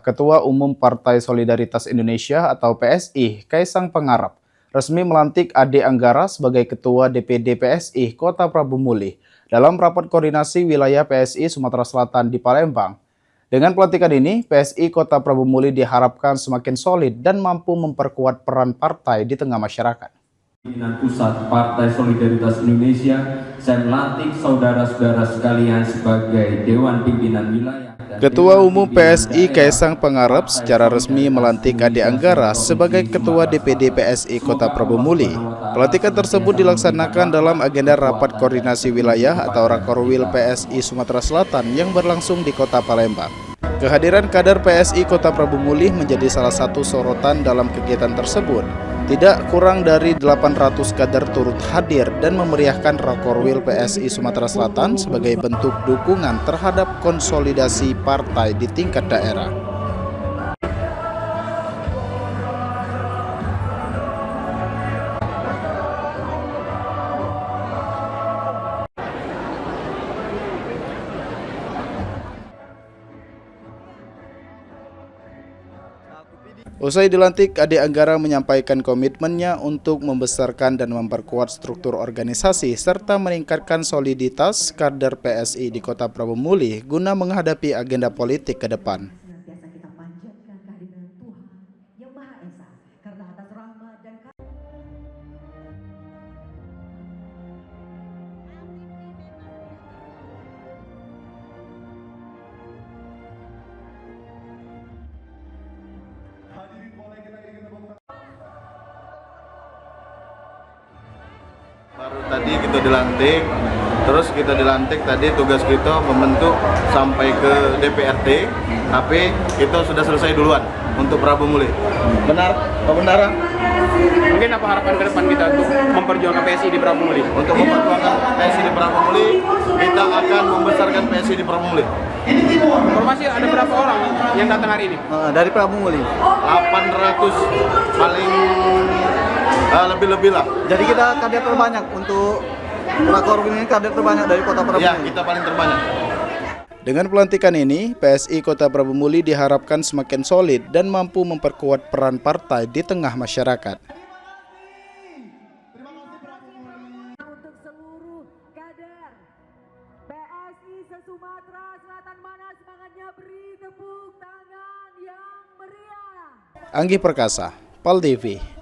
Ketua Umum Partai Solidaritas Indonesia atau PSI, Kaisang Pangarep, resmi melantik Ade Anggara sebagai Ketua DPD PSI Kota Prabu Muli dalam rapat koordinasi wilayah PSI Sumatera Selatan di Palembang. Dengan pelantikan ini, PSI Kota Prabu Muli diharapkan semakin solid dan mampu memperkuat peran partai di tengah masyarakat. Pimpinan Pusat Partai Solidaritas Indonesia, saya melantik saudara-saudara sekalian sebagai Dewan Pimpinan Wilayah. Ketua Umum PSI Kaisang Pangarep secara resmi melantik Ade Anggara sebagai Ketua DPD PSI Kota Prabu Muli. Pelantikan tersebut dilaksanakan dalam agenda rapat koordinasi wilayah atau Rakorwil PSI Sumatera Selatan yang berlangsung di Kota Palembang. Kehadiran kader PSI Kota Prabu Muli menjadi salah satu sorotan dalam kegiatan tersebut. Tidak kurang dari 800 kader turut hadir dan memeriahkan Rakorwil PSI Sumatera Selatan sebagai bentuk dukungan terhadap konsolidasi partai di tingkat daerah. Usai dilantik, Ade Anggara menyampaikan komitmennya untuk membesarkan dan memperkuat struktur organisasi serta meningkatkan soliditas kader PSI di Kota Prabu Muli guna menghadapi agenda politik ke depan. Baru tadi kita dilantik, terus kita dilantik tadi tugas kita membentuk sampai ke DPRD, tapi kita sudah selesai duluan untuk Prabu Muli. Benar, Pak Bendara? Mungkin apa harapan ke depan kita untuk memperjuangkan PSI di Prabu Muli? Untuk memperjuangkan PSI di Prabu Muli, kita akan membesarkan PSI di Prabu Muli. Informasi ada berapa orang yang datang hari ini? Dari Prabu Muli 800 paling lebih-lebih lah. Jadi kita kader terbanyak untuk Rakorwil ini, kader terbanyak dari Kota Prabu Muli. Ya, kita paling terbanyak. Dengan pelantikan ini, PSI Kota Prabu Muli diharapkan semakin solid dan mampu memperkuat peran partai di tengah masyarakat. Untuk seluruh kader PSI se-Sumatera Selatan, mana semangatnya, beri tepuk tangan yang meriah. Anggi Perkasa, PAL TV.